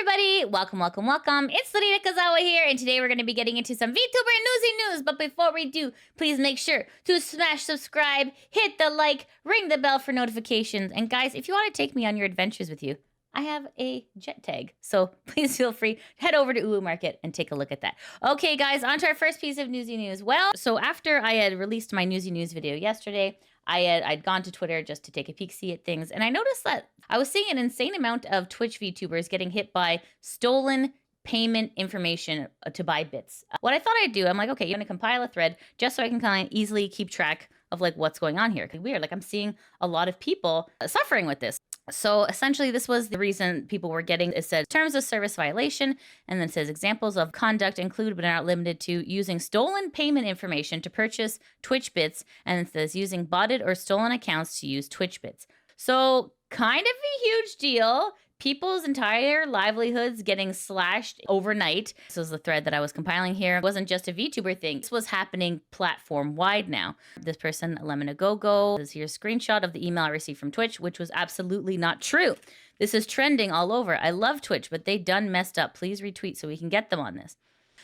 everybody, welcome. It's Sarina Kazawa here, and today we're going to be getting into some VTuber and Newsy news. But before we do, please make sure to smash subscribe, hit the like, ring the bell for notifications. And guys, if you want to take me on your adventures with you, I have a jet tag, so please feel free to head over to Uwu Market and take a look at that. Okay, guys, on to our first piece of Newsy news. Well, so after I had released my Newsy news video yesterday, I'd gone to Twitter just to take a peek-see at things, and I noticed that I was seeing an insane amount of Twitch VTubers getting hit by stolen payment information to buy bits. What I thought I'd do, I'm like, okay, you're gonna compile a thread just so I can kind of easily keep track of like what's going on here. Weird, like I'm seeing a lot of people suffering with this. So essentially this was the reason people were getting, it says terms of service violation, and then it says examples of conduct include but are not limited to using stolen payment information to purchase Twitch bits, and it says using botted or stolen accounts to use Twitch bits. So kind of a huge deal. People's entire livelihoods getting slashed overnight. This was the thread that I was compiling here. It wasn't just a VTuber thing. This was happening platform-wide now. This person, Lemon-A-Go-Go, is here a screenshot of the email I received from Twitch, which was absolutely not true. This is trending all over. I love Twitch, but they done messed up. Please retweet so we can get them on this.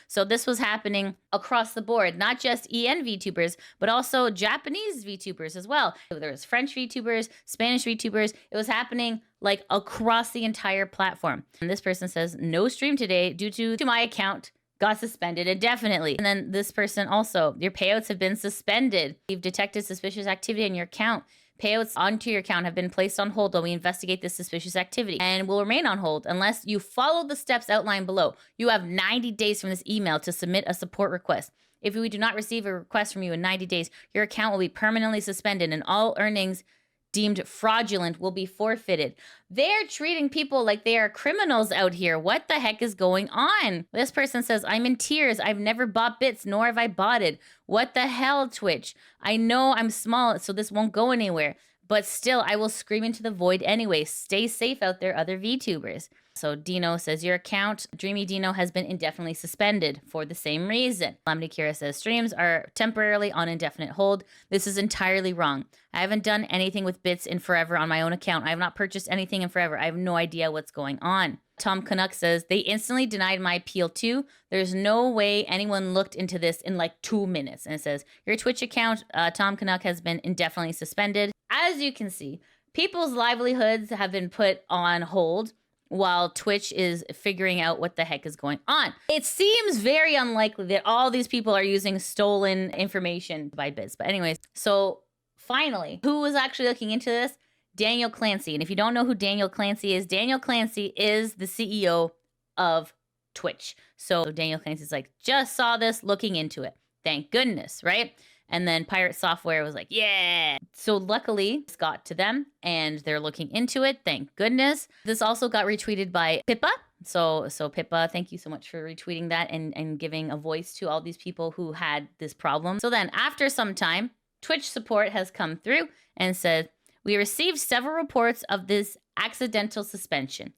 So this was happening across the board, not just EN VTubers, but also Japanese VTubers as well. There was French VTubers, Spanish VTubers. It was happening like across the entire platform. And this person says, no stream today due to my account got suspended indefinitely. And then this person also, your payouts have been suspended. You've detected suspicious activity in your account. Payouts onto your account have been placed on hold while we investigate this suspicious activity and will remain on hold unless you follow the steps outlined below. You have 90 days from this email to submit a support request. If we do not receive a request from you in 90 days, your account will be permanently suspended and all earnings deemed fraudulent will be forfeited. They're treating people like they are criminals out here. What the heck is going on? This person says, I'm in tears. I've never bought bits, nor have I botted. What the hell, Twitch? I know I'm small, so this won't go anywhere. But still, I will scream into the void anyway. Stay safe out there, other VTubers. So Dino says, your account, Dreamy Dino, has been indefinitely suspended for the same reason. Lamini Kira says, streams are temporarily on indefinite hold. This is entirely wrong. I haven't done anything with bits in forever on my own account. I have not purchased anything in forever. I have no idea what's going on. Tom Canuck says, they instantly denied my appeal too. There's no way anyone looked into this in like 2 minutes. And it says, your Twitch account, Tom Canuck, has been indefinitely suspended. As you can see, people's livelihoods have been put on hold while Twitch is figuring out what the heck is going on. It seems very unlikely that all these people are using stolen information to buy bits. But anyways, so finally, who was actually looking into this? Daniel Clancy. And if you don't know who Daniel Clancy is the CEO of Twitch. So Daniel Clancy's like, just saw this, looking into it. Thank goodness, right? And then Pirate Software was like, yeah. So luckily, it's got to them and they're looking into it. Thank goodness. This also got retweeted by Pippa. So Pippa, thank you so much for retweeting that and giving a voice to all these people who had this problem. So then after some time, Twitch support has come through and said, we received several reports of this accidental suspension.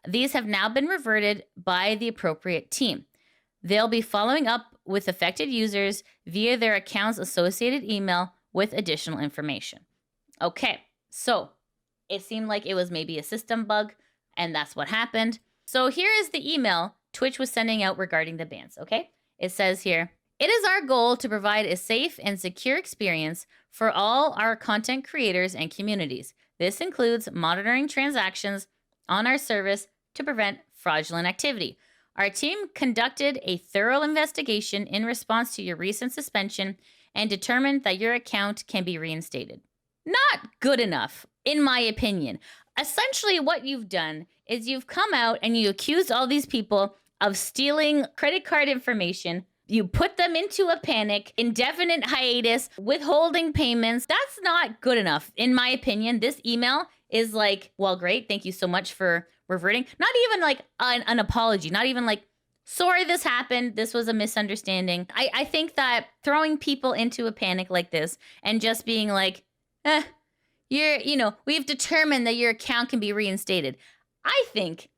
These have now been reverted by the appropriate team. They'll be following up with affected users via their account's associated email with additional information. Okay, so it seemed like it was maybe a system bug, and that's what happened. So here is the email Twitch was sending out regarding the bans, okay? It says here, it is our goal to provide a safe and secure experience for all our content creators and communities. This includes monitoring transactions on our service to prevent fraudulent activity. Our team conducted a thorough investigation in response to your recent suspension and determined that your account can be reinstated. Not good enough, in my opinion. Essentially, what you've done is you've come out and you accused all these people of stealing credit card information. You put them into a panic, indefinite hiatus, withholding payments. That's not good enough, in my opinion. This email is like, well, great. Thank you so much for reverting. Not even like an apology. Not even like, sorry this happened. This was a misunderstanding. I think that throwing people into a panic like this and just being like, we've determined that your account can be reinstated, I think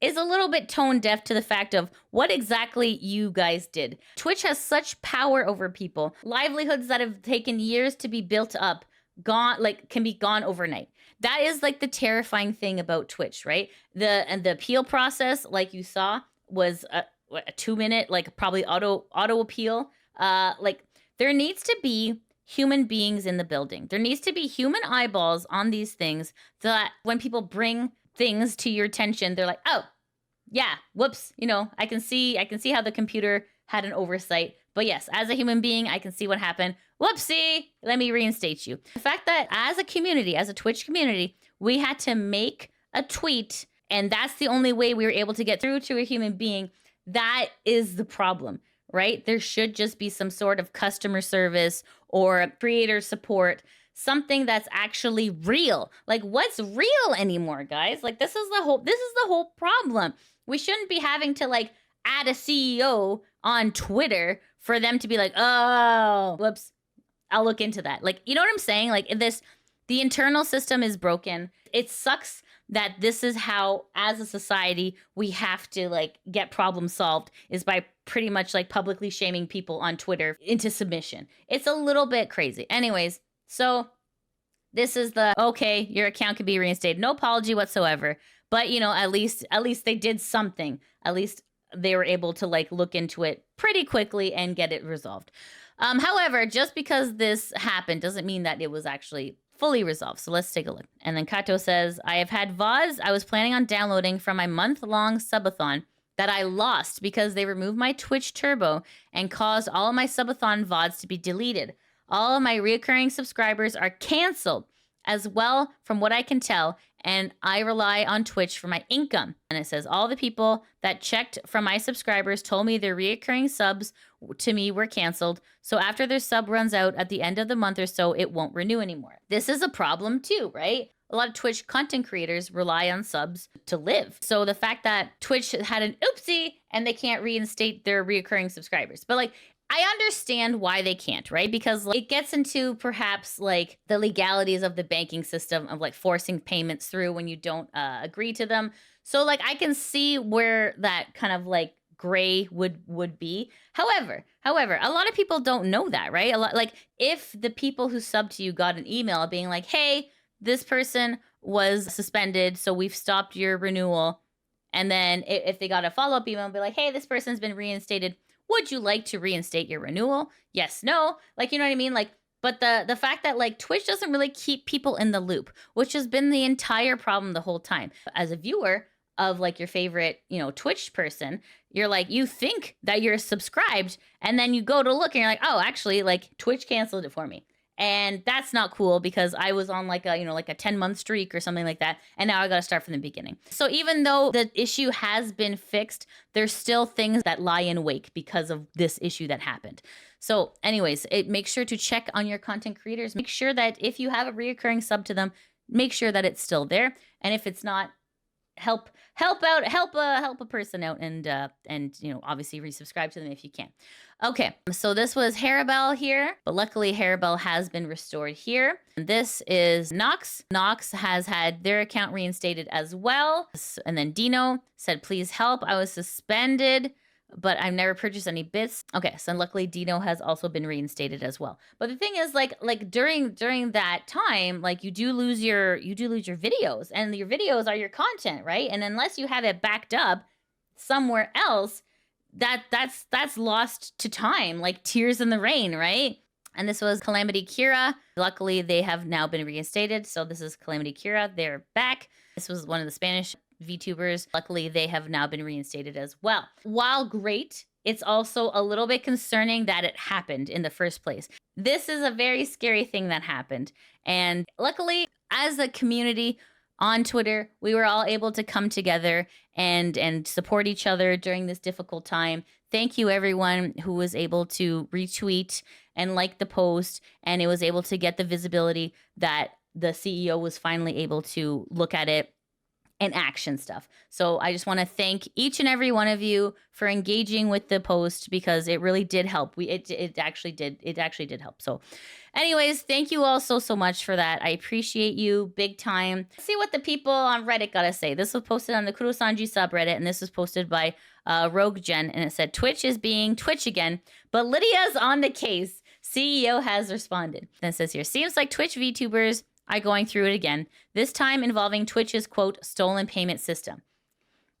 is a little bit tone deaf to the fact of what exactly you guys did. Twitch has such power over people. Livelihoods that have taken years to be built up can be gone overnight. that is like the terrifying thing about Twitch, right? The appeal process, like you saw, was a 2-minute, like probably auto appeal. Like there needs to be human beings in the building. There needs to be human eyeballs on these things, that when people bring things to your attention, they're like, oh, yeah, whoops, you know, I can see how the computer had an oversight. But yes, as a human being, I can see what happened. Whoopsie, let me reinstate you. The fact that as a community, as a Twitch community, we had to make a tweet, and that's the only way we were able to get through to a human being, that is the problem, right? There should just be some sort of customer service or creator support, something that's actually real. Like, what's real anymore, guys? Like, this is the whole problem. We shouldn't be having to like add a CEO on Twitter for them to be like, oh, whoops, I'll look into that. Like, you know what I'm saying? Like, the internal system is broken. It sucks that this is how, as a society, we have to like get problems solved, is by pretty much like publicly shaming people on Twitter into submission. It's a little bit crazy. Anyways, so this is the, okay, your account can be reinstated. No apology whatsoever. But, you know, at least they did something. At least they were able to like look into it pretty quickly and get it resolved. However, just because this happened doesn't mean that it was actually fully resolved. So let's take a look. And then Kato says, I have had VODs I was planning on downloading from my month-long subathon that I lost because they removed my Twitch Turbo and caused all of my subathon VODs to be deleted. All of my reoccurring subscribers are canceled as well, from what I can tell, and I rely on Twitch for my income. And it says, all the people that checked from my subscribers told me their reoccurring subs to me were canceled. So after their sub runs out at the end of the month or so, it won't renew anymore. This is a problem too, right? A lot of Twitch content creators rely on subs to live. So the fact that Twitch had an oopsie and they can't reinstate their reoccurring subscribers. But like, I understand why they can't, right? Because like, it gets into perhaps like the legalities of the banking system of like forcing payments through when you don't agree to them. So like, I can see where that kind of like gray would be. However, a lot of people don't know that, right? Like if the people who subbed to you got an email being like, hey, this person was suspended, so we've stopped your renewal. And then if they got a follow-up email and be like, hey, this person's been reinstated, would you like to reinstate your renewal? Yes, no. Like, you know what I mean? Like, but the fact that like Twitch doesn't really keep people in the loop, which has been the entire problem the whole time. As a viewer of like your favorite, you know, Twitch person, you're like, you think that you're subscribed, and then you go to look and you're like, oh, actually, like Twitch canceled it for me. And that's not cool because I was on like a, you know, like a 10-month streak or something like that. And now I got to start from the beginning. So even though the issue has been fixed, there's still things that lie in wake because of this issue that happened. So anyways, make sure to check on your content creators. Make sure that if you have a reoccurring sub to them, make sure that it's still there. And if it's not, help a person out, and you know, obviously resubscribe to them if you can. Okay, so this was Harabelle here, but luckily Harabelle has been restored here. And this is Nox. Nox has had their account reinstated as well. And then Dino said, please help. I was suspended, but I've never purchased any bits. Okay, so luckily Dino has also been reinstated as well. But the thing is, like during that time, like you do lose your videos, and your videos are your content, right? And unless you have it backed up somewhere else, that's lost to time, like tears in the rain, right? And this was Calamity Kira. Luckily, they have now been reinstated. So this is Calamity Kira. They're back. This was one of the Spanish VTubers. Luckily, they have now been reinstated as well. While great, it's also a little bit concerning that it happened in the first place. This is a very scary thing that happened. And luckily, as a community on Twitter, we were all able to come together and support each other during this difficult time. Thank you, everyone who was able to retweet and like the post, and it was able to get the visibility that the CEO was finally able to look at it and action stuff. So I just want to thank each and every one of you for engaging with the post, because it really did help. It actually did help. So anyways, thank you all so much for that. I appreciate you big time. Let's see what the people on Reddit gotta say. This was posted on the Kurosanji subreddit, and this was posted by Rogue Jen, and it said, Twitch is being Twitch again, but Lydia's on the case. CEO has responded. Then it says here, seems like Twitch VTubers are going through it again, this time involving Twitch's, quote, stolen payment system.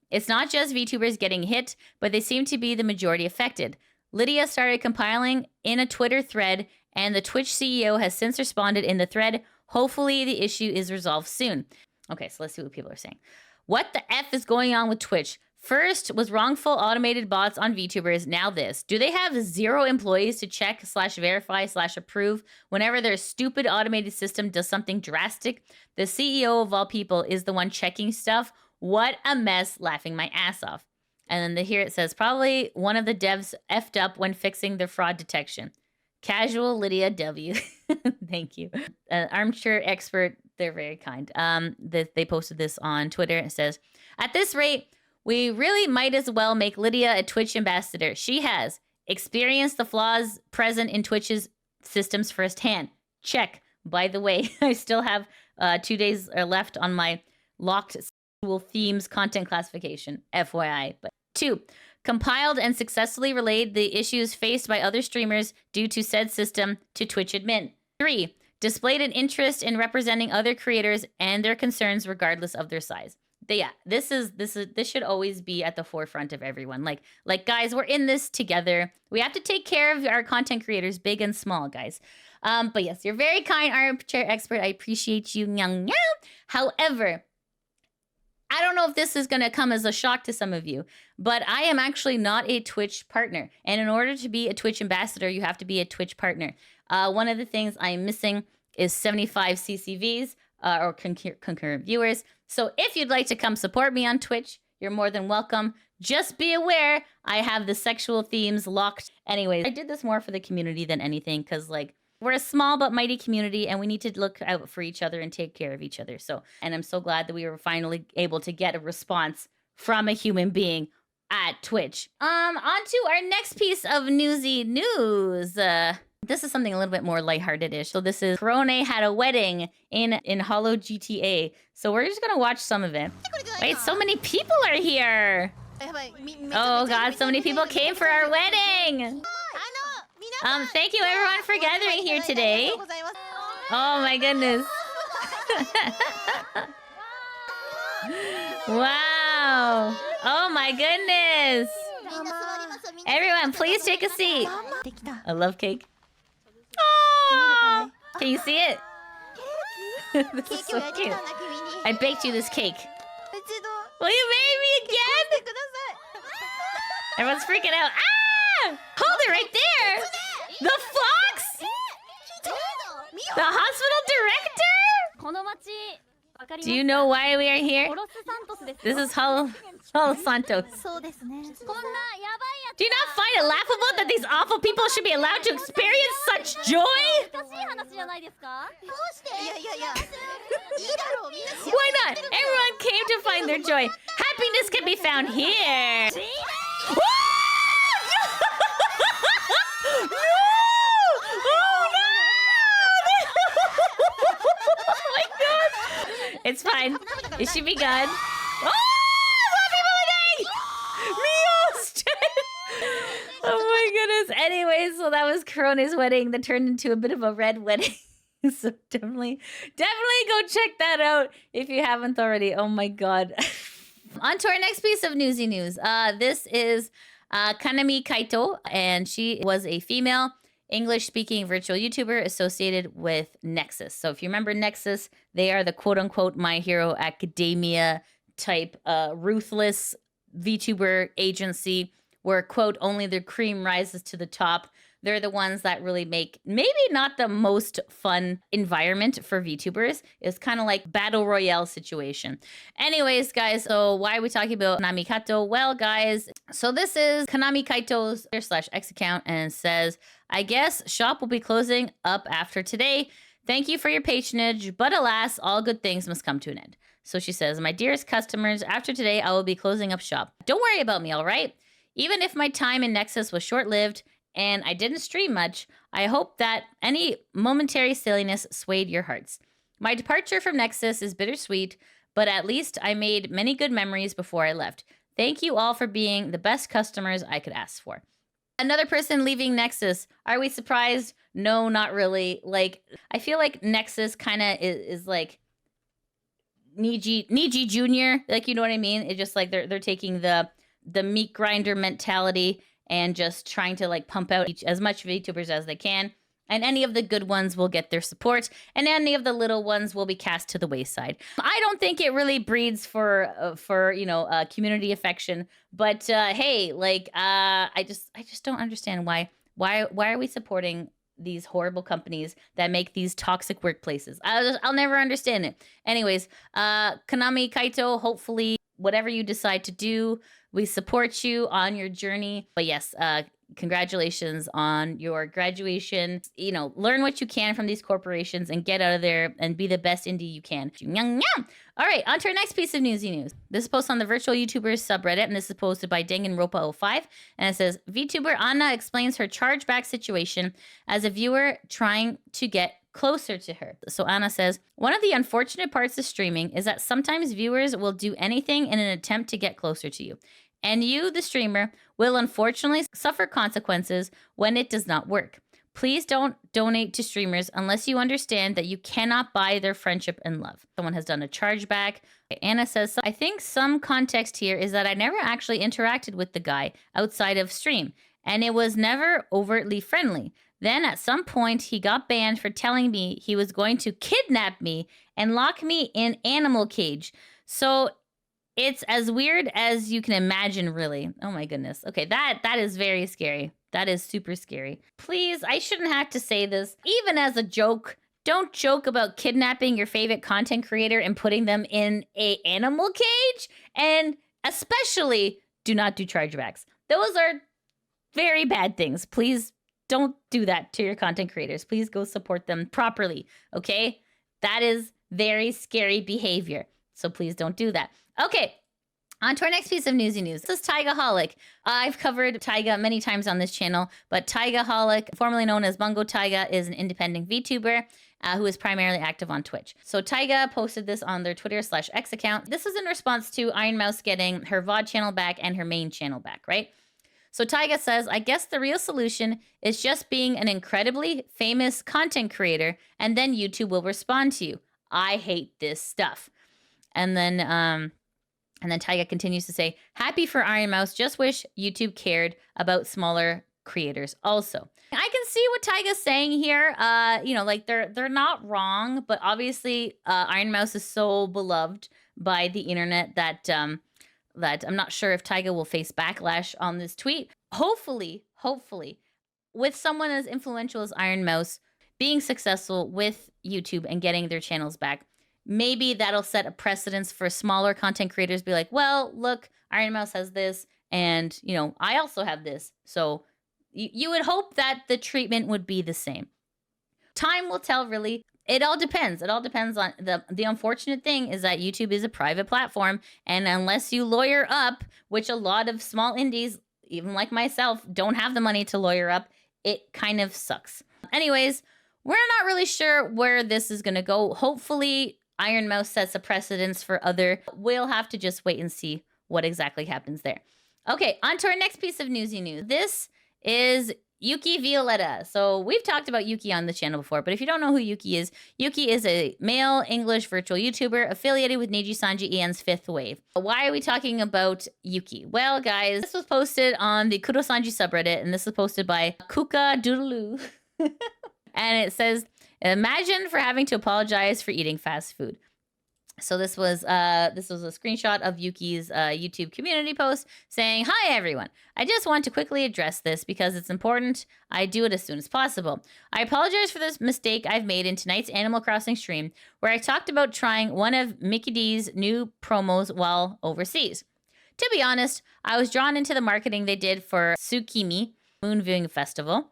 It's not just VTubers getting hit, but they seem to be the majority affected. Lydia started compiling in a Twitter thread, and the Twitch CEO has since responded in the thread. Hopefully the issue is resolved soon. Okay, so let's see what people are saying. What the F is going on with Twitch? First was wrongful automated bots on VTubers, now this. Do they have 0 employees to check / verify / approve whenever their stupid automated system does something drastic? The CEO of all people is the one checking stuff. What a mess, laughing my ass off. And then here it says, probably one of the devs effed up when fixing their fraud detection. Casual Lydia W. Thank you. Armchair expert, they're very kind. They posted this on Twitter. It says, at this rate, we really might as well make Lydia a Twitch ambassador. She has experienced the flaws present in Twitch's systems firsthand. Check. By the way, I still have 2 days left on my locked sexual themes content classification, FYI. But 2, compiled and successfully relayed the issues faced by other streamers due to said system to Twitch admin. 3, displayed an interest in representing other creators and their concerns regardless of their size. Yeah, this should always be at the forefront of everyone. Like guys, we're in this together. We have to take care of our content creators, big and small, guys. But yes, you're very kind, armchair expert. I appreciate you. However, I don't know if this is going to come as a shock to some of you, but I am actually not a Twitch partner. And in order to be a Twitch ambassador, you have to be a Twitch partner. One of the things I'm missing is 75 CCVs or concurrent viewers. So if you'd like to come support me on Twitch, you're more than welcome. Just be aware, I have the sexual themes locked. Anyways, I did this more for the community than anything because, like, we're a small but mighty community and we need to look out for each other and take care of each other. So, and I'm so glad that we were finally able to get a response from a human being at Twitch. On to our next piece of Newsy news. This is something a little bit more lighthearted-ish. So this is Korone had a wedding in Hollow GTA. So we're just gonna watch some of it. Wait, so many people are here. Oh God, so many people came for our wedding. Thank you everyone for gathering here today. Oh my goodness. Wow. Oh my goodness. Everyone, please take a seat. I love cake. Oh, can you see it? This is so cute. I baked you this cake. Will you marry me again? Everyone's freaking out. Ah! Hold it right there! The fox? The hospital director? Do you know why we are here? This is Holo Santos. Do you not find it laughable that these awful people should be allowed to experience such joy? Why not? Everyone came to find their joy. Happiness can be found here. It's fine. It should be good. Oh, more people are dying! Mio's dead! Oh my goodness. Anyways, so that was Korone's wedding that turned into a bit of a red wedding. So definitely go check that out if you haven't already. Oh my God. On to our next piece of newsy news. This is Kanami Kaito, and she was a female English-speaking virtual YouTuber associated with Nexus. So if you remember Nexus, they are the quote-unquote My Hero Academia type ruthless VTuber agency where, quote, only the cream rises to the top. They're the ones that really make maybe not the most fun environment for VTubers. It's kind of like battle royale situation. Anyways, guys, so why are we talking about Kanami Kaito? Well, guys, so this is Kanami Kaito's /X account and says, I guess shop will be closing up after today. Thank you for your patronage, but alas, all good things must come to an end. So she says, my dearest customers, after today, I will be closing up shop. Don't worry about me, all right? Even if my time in Nexus was short-lived, and I didn't stream much, I hope that any momentary silliness swayed your hearts. My departure from Nexus is bittersweet, but at least I made many good memories before I left. Thank you all for being the best customers I could ask for. Another person leaving Nexus. Are we surprised? No, not really. Like, I feel like Nexus kind of is like Niji Junior. Like, you know what I mean? It's just like they're taking the meat grinder mentality and just trying to like pump out as much VTubers as they can. And any of the good ones will get their support, and any of the little ones will be cast to the wayside. I don't think it really breeds for community affection. But hey, like I just don't understand why are we supporting these horrible companies that make these toxic workplaces? I'll never understand it. Anyways, Konami Kaito, hopefully whatever you decide to do, we support you on your journey. But yes, congratulations on your graduation. You know, learn what you can from these corporations and get out of there and be the best indie you can. All right, on to our next piece of newsy news. This is posted on the Virtual YouTubers subreddit, and this is posted by Danganronpa05. And it says, VTuber Anna explains her chargeback situation as a viewer trying to get closer to her. So Anna says, one of the unfortunate parts of streaming is that sometimes viewers will do anything in an attempt to get closer to you. And you, the streamer, will unfortunately suffer consequences when it does not work. Please don't donate to streamers unless you understand that you cannot buy their friendship and love. Someone has done a chargeback. Anna says, I think some context here is that I never actually interacted with the guy outside of stream, and it was never overtly friendly. Then at some point, he got banned for telling me he was going to kidnap me and lock me in animal cage. So it's as weird as you can imagine, really. Oh my goodness. Okay, that is very scary. That is super scary. Please, I shouldn't have to say this. Even as a joke, don't joke about kidnapping your favorite content creator and putting them in an animal cage. And especially, do not do chargebacks. Those are very bad things. Please don't do that to your content creators. Please go support them properly, okay? That is very scary behavior. So please don't do that. Okay, on to our next piece of newsy news. This is Taigaholic. I've covered Taiga many times on this channel, but Taigaholic, formerly known as Bungo Taiga, is an independent VTuber who is primarily active on Twitch. So Taiga posted this on their Twitter/X account. This is in response to Ironmouse getting her VOD channel back and her main channel back, right? So Taiga says, I guess the real solution is just being an incredibly famous content creator, and then YouTube will respond to you. I hate this stuff. And then Taiga continues to say, happy for Ironmouse, just wish YouTube cared about smaller creators also. I can see what Taiga's saying here. Like they're not wrong, but obviously Ironmouse is so beloved by the internet that I'm not sure if Taiga will face backlash on this tweet. Hopefully, with someone as influential as Ironmouse being successful with YouTube and getting their channels back, maybe that'll set a precedence for smaller content creators. Be like, well, look, Ironmouse has this, and I also have this. So you would hope that the treatment would be the same. Time will tell, really. It all depends. It all depends on the unfortunate thing is that YouTube is a private platform, and unless you lawyer up, which a lot of small indies, even like myself, don't have the money to lawyer up, it kind of sucks. Anyways, we're not really sure where this is going to go. Hopefully, Ironmouse sets a precedence for other. We'll have to just wait and see what exactly happens there. Okay, on to our next piece of newsy news. This is Uki Violeta. So we've talked about Uki on the channel before, but if you don't know who Uki is a male English virtual YouTuber affiliated with Neji Ian's Fifth Wave. Why are we talking about Uki? Well, guys, this was posted on the Kurosanji subreddit, and this is posted by Kuka Doodaloo. And it says, imagine for having to apologize for eating fast food. So this was a screenshot of Yuki's YouTube community post saying, hi, everyone. I just want to quickly address this because it's important I do it as soon as possible. I apologize for this mistake I've made in tonight's Animal Crossing stream where I talked about trying one of Mickey D's new promos while overseas. To be honest, I was drawn into the marketing they did for Tsukimi Moon Viewing Festival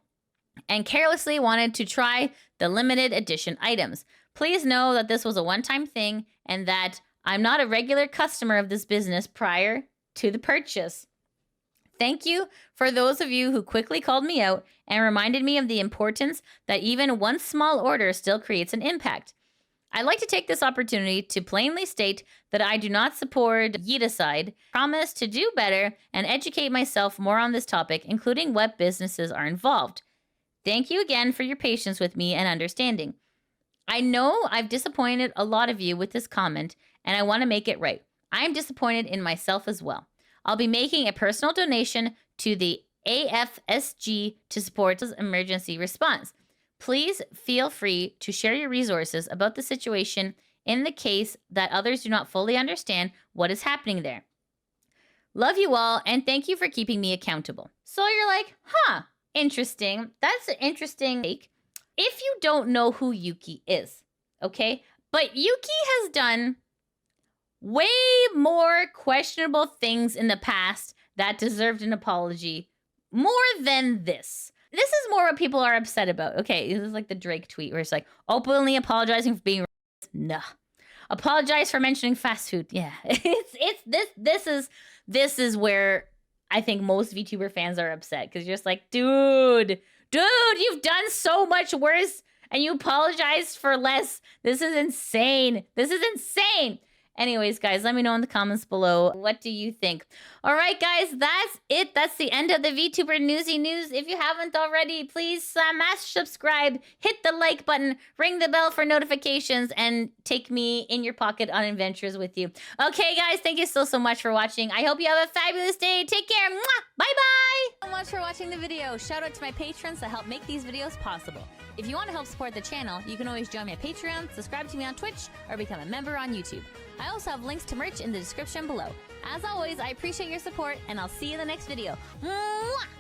and carelessly wanted to try the limited edition items. Please know that this was a one-time thing and that I'm not a regular customer of this business prior to the purchase. Thank you for those of you who quickly called me out and reminded me of the importance that even one small order still creates an impact. I'd like to take this opportunity to plainly state that I do not support YITICIDE, promise to do better and educate myself more on this topic, including what businesses are involved. Thank you again for your patience with me and understanding. I know I've disappointed a lot of you with this comment, and I want to make it right. I am disappointed in myself as well. I'll be making a personal donation to the AFSG to support this emergency response. Please feel free to share your resources about the situation in the case that others do not fully understand what is happening there. Love you all, and thank you for keeping me accountable. So you're like, huh, interesting. That's an interesting take. If you don't know who Uki is, okay? But Uki has done way more questionable things in the past that deserved an apology more than this. This is more what people are upset about. Okay, this is like the Drake tweet where it's like, openly apologizing for being racist. Nah. Apologize for mentioning fast food. Yeah. This is where I think most VTuber fans are upset, because you're just like, dude, you've done so much worse and you apologized for less. This is insane. This is insane. Anyways, guys, let me know in the comments below. What do you think? All right, guys, that's it. That's the end of the VTuber Newsy News. If you haven't already, please smash subscribe, hit the like button, ring the bell for notifications, and take me in your pocket on adventures with you. Okay, guys, thank you so much for watching. I hope you have a fabulous day. Take care. Mwah! Bye-bye. Thank you so much for watching the video. Shout out to my patrons that help make these videos possible. If you want to help support the channel, you can always join me at Patreon, subscribe to me on Twitch, or become a member on YouTube. I also have links to merch in the description below. As always, I appreciate your support, and I'll see you in the next video. Mwah!